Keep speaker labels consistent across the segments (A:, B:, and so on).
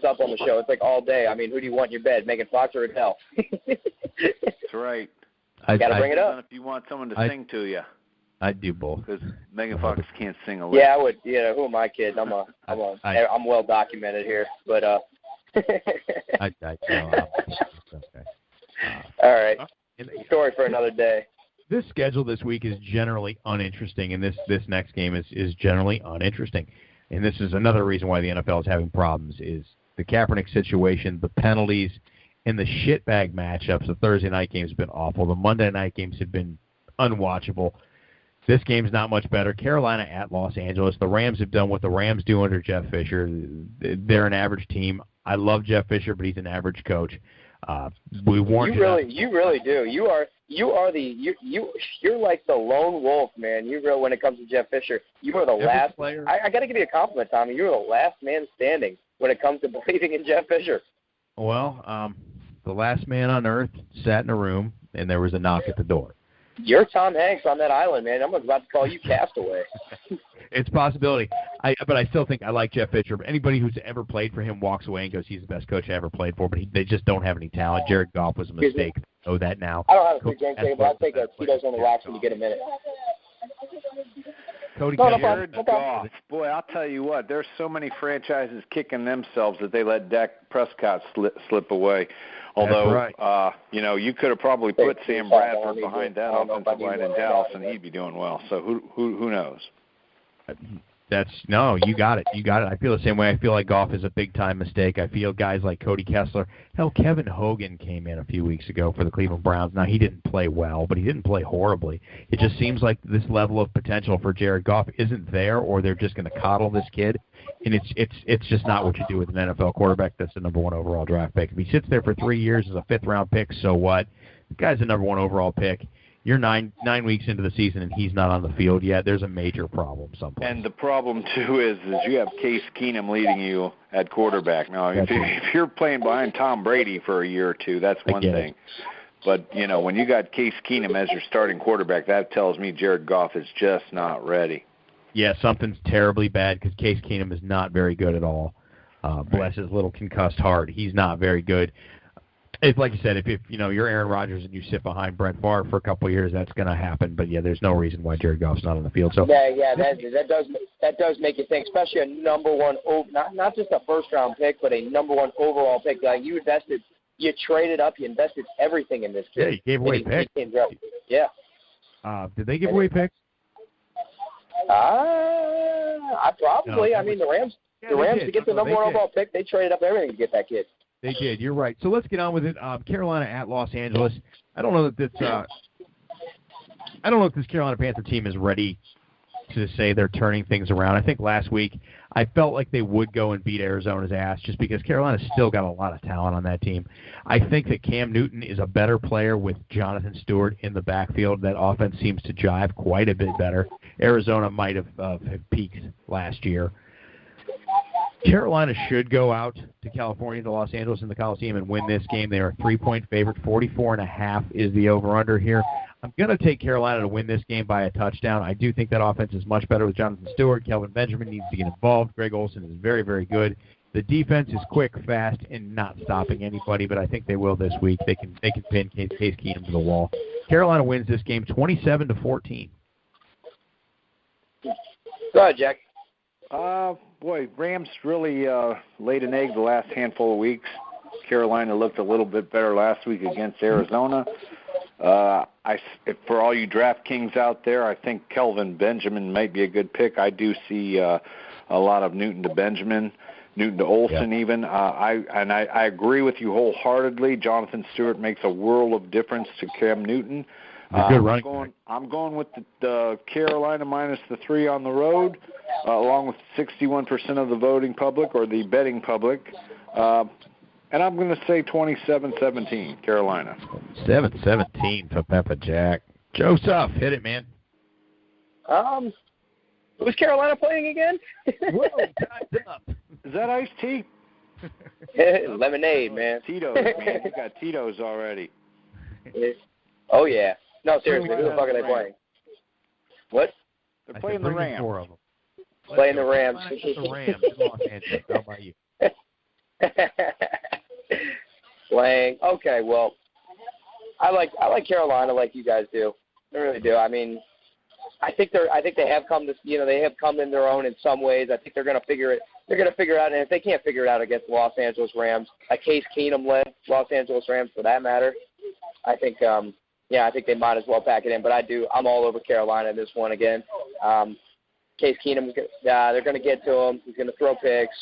A: up on the show. It's like all day. I mean, who do you want in your bed, Megan Fox or Adele?
B: That's right.
A: Got to bring it up.
B: If you want someone to sing to you.
C: I'd do both.
B: Because Megan Fox can't sing a lick.
A: Yeah, I would. Yeah, who am I kidding? I'm well documented here, but
C: okay.
A: All right. Story for another day.
C: This schedule this week is generally uninteresting, and this next game is generally uninteresting. And this is another reason why the NFL is having problems, is the Kaepernick situation, the penalties, and the shitbag matchups. The Thursday night games have been awful. The Monday night games have been unwatchable. This game's not much better. Carolina at Los Angeles. The Rams have done what the Rams do under Jeff Fisher. They're an average team. I love Jeff Fisher, but he's an average coach. We warned
A: you really do. You're like the lone wolf, man. When it comes to Jeff Fisher, you are the last player. I got to give you a compliment, Tommy. You're the last man standing when it comes to believing in Jeff Fisher.
C: Well, the last man on earth sat in a room, and there was a knock at the door.
A: You're Tom Hanks on that island, man. I'm about to call you Castaway.
C: It's a possibility. But I still think I like Jeff Fisher. Anybody who's ever played for him walks away and goes, he's the best coach I ever played for, but they just don't have any talent. Jared Goff was a mistake. I know that now.
A: I don't have a big game thing, but I'll take a Tito's on the rocks when you get a minute.
C: Cody,
B: Jared Goff. Boy, I'll tell you what, there's so many franchises kicking themselves that they let Dak Prescott slip away. Although,
C: right.
B: You could have probably put Sam Bradford behind that offensive line in Dallas, and he'd be doing well. So who knows?
C: You got it. I feel the same way. I feel like Goff is a big-time mistake. I feel guys like Cody Kessler. Hell, Kevin Hogan came in a few weeks ago for the Cleveland Browns. Now, he didn't play well, but he didn't play horribly. It just seems like this level of potential for Jared Goff isn't there, or they're just going to coddle this kid. And it's just not what you do with an NFL quarterback that's the number one overall draft pick. If he sits there for 3 years as a fifth-round pick, so what? The guy's the number one overall pick. You're nine weeks into the season and he's not on the field yet. There's a major problem someplace.
B: And the problem, too, is you have Case Keenum leading you at quarterback. Now, if you're playing behind Tom Brady for a year or two, that's one thing. But, when you got Case Keenum as your starting quarterback, that tells me Jared Goff is just not ready.
C: Yeah, something's terribly bad because Case Keenum is not very good at all. Bless his little concussed heart. He's not very good. It's like you said, if you're Aaron Rodgers and you sit behind Brett Favre for a couple of years, that's going to happen. But yeah, there's no reason why Jared Goff's not on the field. So
A: that does make you think, especially a number one, not just a first round pick, but a number one overall pick. Like you traded up, you invested everything in this kid.
C: Yeah, you gave away picks.
A: Yeah.
C: Did they give away picks?
A: I probably. I mean, the Rams to get the number one overall pick, they traded up everything to get that kid.
C: They did. You're right. So let's get on with it. Carolina at Los Angeles. I don't know if this Carolina Panther team is ready to say they're turning things around. I think last week I felt like they would go and beat Arizona's ass just because Carolina's still got a lot of talent on that team. I think that Cam Newton is a better player with Jonathan Stewart in the backfield. That offense seems to jive quite a bit better. Arizona might have peaked last year. Carolina should go out to California, to Los Angeles in the Coliseum and win this game. They are a 3-point favorite. 44.5 is the over-under here. I'm going to take Carolina to win this game by a touchdown. I do think that offense is much better with Jonathan Stewart. Kelvin Benjamin needs to get involved. Greg Olsen is very, very good. The defense is quick, fast, and not stopping anybody, but I think they will this week. They can pin Case Keenum to the wall. Carolina wins this game 27-14.
A: Go ahead, Jack.
B: Rams really laid an egg the last handful of weeks. Carolina looked a little bit better last week against Arizona. For all you DraftKings out there, I think Kelvin Benjamin might be a good pick. I do see a lot of Newton to Benjamin, Newton to Olsen even. I agree with you wholeheartedly. Jonathan Stewart makes a world of difference to Cam Newton. I'm going with the Carolina minus the 3 on the road, along with 61% of the voting public or the betting public. And I'm going to say 27-17, Carolina.
C: 7-17 for Peppa Jack. Joseph, hit it, man.
A: Who's Carolina playing again?
C: Whoa, time's up.
B: Is that iced tea?
A: Lemonade, man.
B: Tito's, man. You got Tito's already.
A: Oh, yeah. No, seriously, who the fuck are they playing? What?
B: They're playing the Rams.
C: 4 of them.
A: Playing the Rams.
C: The Rams in Los Angeles. How about you?
A: Playing. Okay, well, I like Carolina like you guys do. I really do. I mean, I think they have come in their own in some ways. I think they're going to figure it. They're going to figure it out, and if they can't figure it out against the Los Angeles Rams, a Case Keenum-led Los Angeles Rams for that matter, I think I think they might as well pack it in. But I'm all over Carolina in this one again. Case Keenum, they're going to get to him. He's going to throw picks.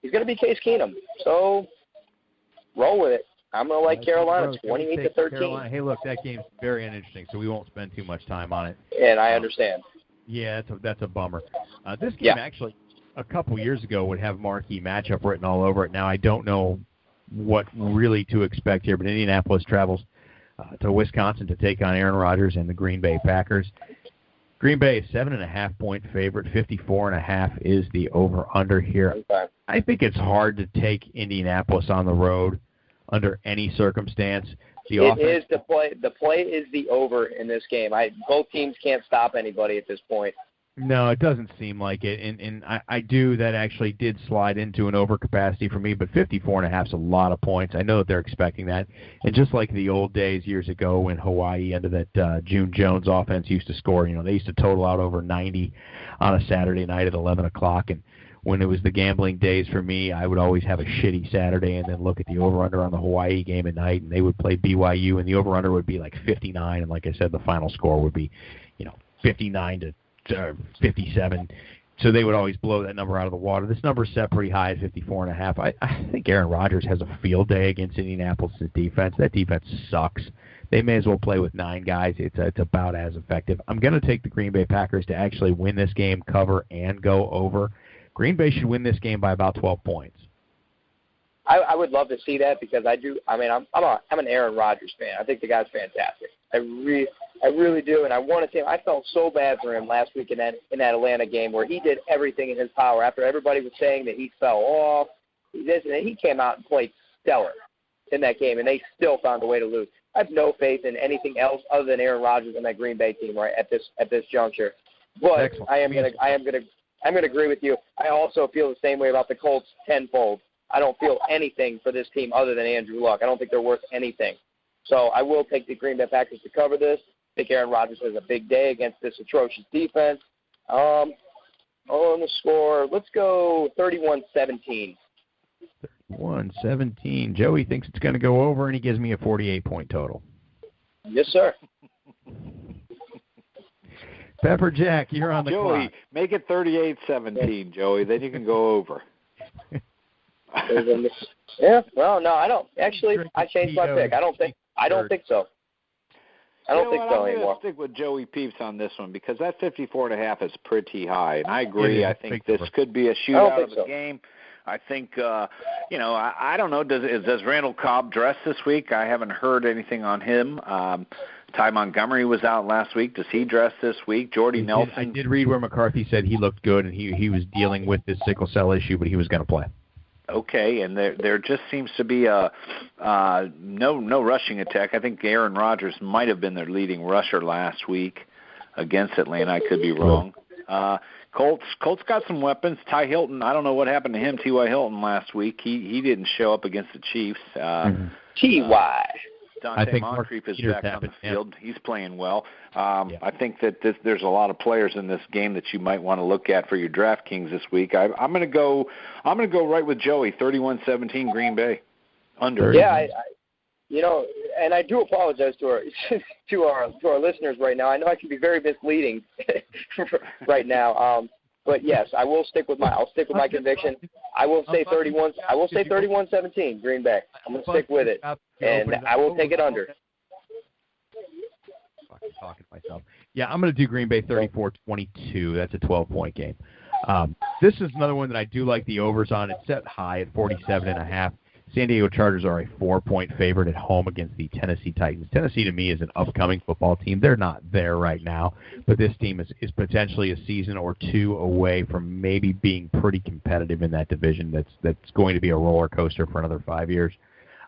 A: He's going to be Case Keenum. So roll with it. I'm going to like Carolina 28-13.
C: Carolina. Hey, look, that game's very uninteresting, so we won't spend too much time on it.
A: And I understand.
C: Yeah, that's a bummer. This game actually, a couple years ago, would have marquee matchup written all over it. Now, I don't know what really to expect here, but Indianapolis travels to Wisconsin to take on Aaron Rodgers and the Green Bay Packers. Green Bay is 7.5-point favorite. 54.5 is the over/under here.
A: Okay.
C: I think it's hard to take Indianapolis on the road under any circumstance.
A: The play is the over in this game. Both teams can't stop anybody at this point.
C: No, it doesn't seem like it, and that actually did slide into an overcapacity for me, but 54.5 is a lot of points. I know that they're expecting that, and just like the old days years ago when Hawaii under that June Jones offense used to score, they used to total out over 90 on a Saturday night at 11 o'clock, and when it was the gambling days for me, I would always have a shitty Saturday and then look at the over-under on the Hawaii game at night, and they would play BYU, and the over-under would be like 59, and like I said, the final score would be, 59 to 57. So they would always blow that number out of the water. This number's set pretty high at 54.5. I think Aaron Rodgers has a field day against Indianapolis' defense. That defense sucks. They may as well play with 9 guys. It's about as effective. I'm going to take the Green Bay Packers to actually win this game, cover, and go over. Green Bay should win this game by about 12 points.
A: I would love to see that because I'm an Aaron Rodgers fan. I think the guy's fantastic. I really do, and I want to see him. I felt so bad for him last week in that Atlanta game where he did everything in his power after everybody was saying that he fell off. He came out and played stellar in that game, and they still found a way to lose. I have no faith in anything else other than Aaron Rodgers and that Green Bay team right at this juncture. But excellent. I'm going to agree with you. I also feel the same way about the Colts tenfold. I don't feel anything for this team other than Andrew Luck. I don't think they're worth anything. So I will take the Green Bay Packers to cover this. I think Aaron Rodgers has a big day against this atrocious defense. On the score, let's go 31-17.
C: 31-17. Joey thinks it's going to go over, and he gives me a 48-point total.
A: Yes, sir.
C: Pepper Jack, you're on the
B: Joey,
C: clock.
B: Make it 38-17, Joey. Then you can go over.
A: Yeah, well, no, I don't. Actually, I changed my pick. I don't think so. I don't think so anymore.
B: I'm going to stick with Joey Peeps on this one because that 54.5 is pretty high, and I agree. I think this could be a shootout of the game. I think, I don't know. Does Randall Cobb dress this week? I haven't heard anything on him. Ty Montgomery was out last week. Does he dress this week? Jordy Nelson.
C: I did read where McCarthy said he looked good and he was dealing with this sickle cell issue, but he was going to play.
B: Okay, and there just seems to be no rushing attack. I think Aaron Rodgers might have been their leading rusher last week against Atlanta. I could be wrong. Colts got some weapons. Ty Hilton, I don't know what happened to him, T.Y. Hilton, last week. He didn't show up against the Chiefs.
A: T.Y.
B: Dante Moncrief is back on the field. He's playing well. I think that there's a lot of players in this game that you might want to look at for your DraftKings this week. I'm going to go right with Joey. 31-17 Green Bay under.
A: Yeah, and I do apologize to our listeners right now. I know I can be very misleading right now. But yes, I'll stick with my conviction. I will say 31-17 Green Bay. I'm going to stick with it, and I will take it under.
C: Talking to myself. Yeah, I'm going to do Green Bay 34-22. That's a 12-point game. This is another one that I do like the overs on. It's set high at 47.5. San Diego Chargers are a 4-point favorite at home against the Tennessee Titans. Tennessee, to me, is an upcoming football team. They're not there right now, but this team is potentially a season or two away from maybe being pretty competitive in that division. That's going to be a roller coaster for another 5 years.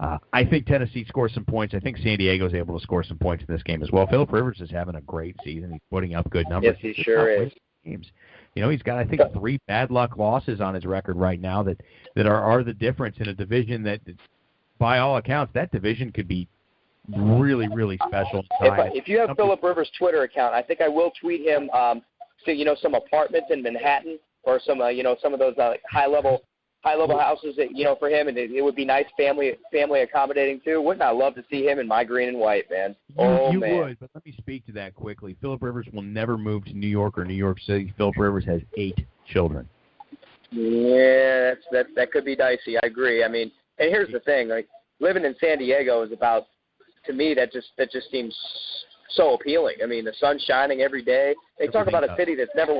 C: I think Tennessee scores some points. I think San Diego is able to score some points in this game as well. Phillip Rivers is having a great season. He's putting up good numbers.
A: Yes, he sure is.
C: games. He's got, I think, 3 bad luck losses on his record right now that are the difference in a division that, by all accounts, that division could be really, really special.
A: If you have Philip Rivers' Twitter account, I think I will tweet him to some apartments in Manhattan or some some of those high level houses that for him, and it would be nice family accommodating too. Wouldn't I love to see him in my green and white, man?
C: You would, but let me speak to that quickly. Philip Rivers will never move to New York or New York City. Philip Rivers has 8 children.
A: Yeah, that could be dicey. I agree. I mean, and here's the thing: living in San Diego is about, to me, that just seems so appealing. I mean, the sun's shining every day. They talk about a city that's never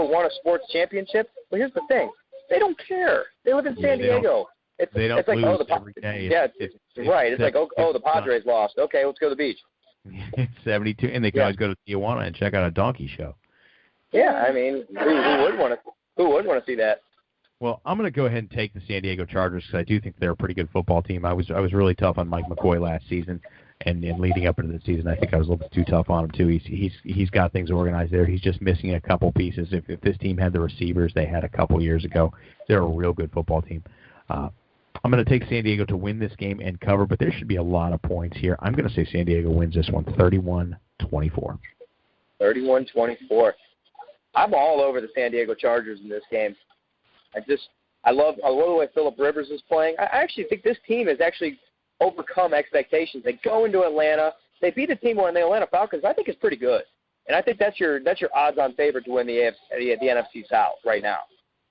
A: won a sports championship. Well, here's the thing: they don't care. They live in San Diego.
C: They don't lose every day.
A: It's right. It's like, the Padres lost. Okay, let's go to the beach.
C: It's 72, and they can always go to Tijuana and check out a donkey show.
A: Yeah, I mean, who would want to see that?
C: Well, I'm going to go ahead and take the San Diego Chargers because I do think they're a pretty good football team. I was really tough on Mike McCoy last season, and leading up into the season, I think I was a little bit too tough on him too. He's got things organized there. He's just missing a couple pieces. If this team had the receivers they had a couple years ago, they're a real good football team. I'm going to take San Diego to win this game and cover, but there should be a lot of points here. I'm going to say San Diego wins this one 31-24.
A: 31-24. I'm all over the San Diego Chargers in this game. I love the way Philip Rivers is playing. I actually think this team has actually overcome expectations. They go into Atlanta. They beat a team when the Atlanta Falcons I think is pretty good. And I think that's your odds-on favorite to win the NFC South right now.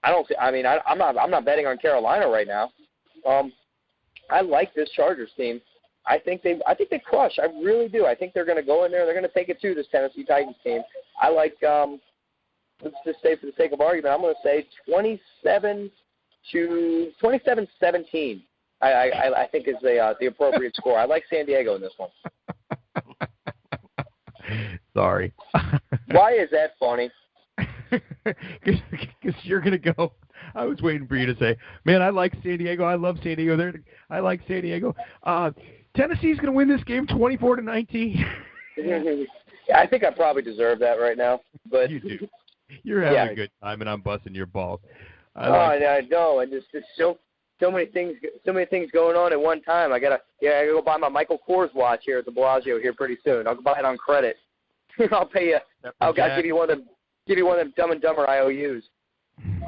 A: I'm not betting on Carolina right now. I like this Chargers team. I think they crush. I really do. I think they're going to go in there. They're going to take it to this Tennessee Titans team. I like. Let's just say, for the sake of argument, I'm going to say 27-17. I think is the appropriate score. I like San Diego in this one.
C: Sorry.
A: Why is that funny?
C: Because you're going to go. I was waiting for you to say, man, I like San Diego. I love San Diego. I like San Diego. Tennessee's going to win this game 24-19.
A: I think I probably deserve that right now. But
C: you do. You're having a good time, and I'm busting your balls.
A: I know. And there's so many things going on at one time. I gotta go buy my Michael Kors watch here at the Bellagio here pretty soon. I'll buy it on credit. I'll pay you. I'll give you one of them Dumb and Dumber IOUs.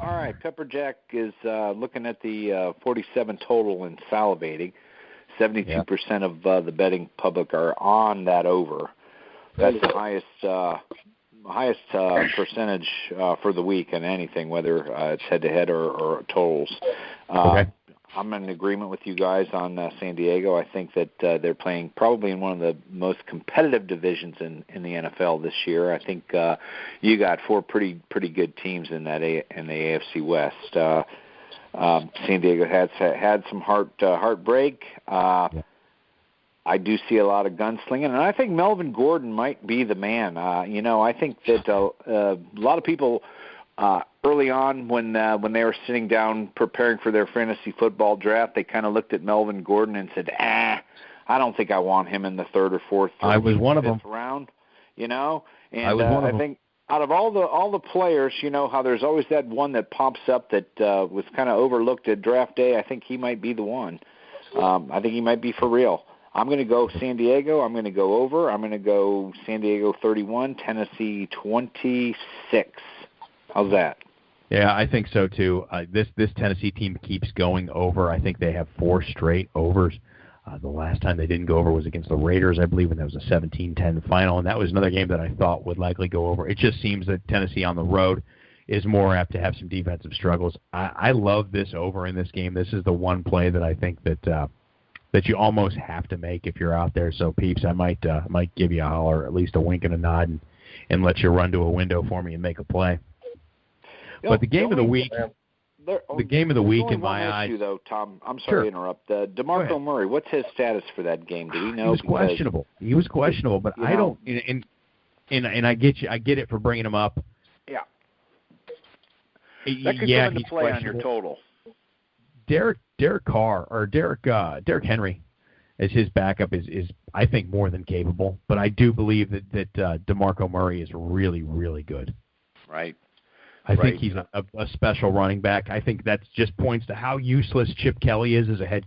B: All right, Pepper Jack is looking at the 47 total and salivating. 72% of the betting public are on that over. That's the highest percentage for the week in anything, whether it's head-to-head or totals.
C: Okay.
B: I'm in agreement with you guys on San Diego. I think that they're playing probably in one of the most competitive divisions in the NFL this year. I think you got 4 pretty good teams in that in the AFC West. San Diego had some heartbreak. I do see a lot of gunslinging, and I think Melvin Gordon might be the man. I think that a lot of people early on when they were sitting down preparing for their fantasy football draft, they kind of looked at Melvin Gordon and said, I don't think I want him in the 3rd or 4th.
C: I was one of them.
B: Round, and I
C: was one of them.
B: think out of all the players, how there's always that one that pops up that was kind of overlooked at draft day. I think he might be the one. I think he might be for real. I'm going to go San Diego. I'm going to go over. I'm going to go San Diego 31, Tennessee 26. How's that?
C: Yeah, I think so too. This Tennessee team keeps going over. I think they have 4 straight overs. The last time they didn't go over was against the Raiders, I believe, and that was a 17-10 final, and that was another game that I thought would likely go over. It just seems that Tennessee on the road is more apt to have some defensive struggles. I love this over in this game. This is the one play that I think that you almost have to make if you're out there. So, Peeps, I might give you a holler, at least a wink and a nod, and let you run to a window for me and make a play. But the game of the week, in my eyes.
B: Issue, though, Tom, I'm sorry to interrupt. DeMarco Murray, what's his status for that game? Do we know?
C: He was questionable, but I don't. And I get you. I get it for bringing him up.
B: Yeah. That could come into play on your total.
C: Derek Henry as his backup is I think more than capable, but I do believe that DeMarco Murray is really, really good.
B: right?
C: I think he's a special running back. I think that just points to how useless Chip Kelly is as a head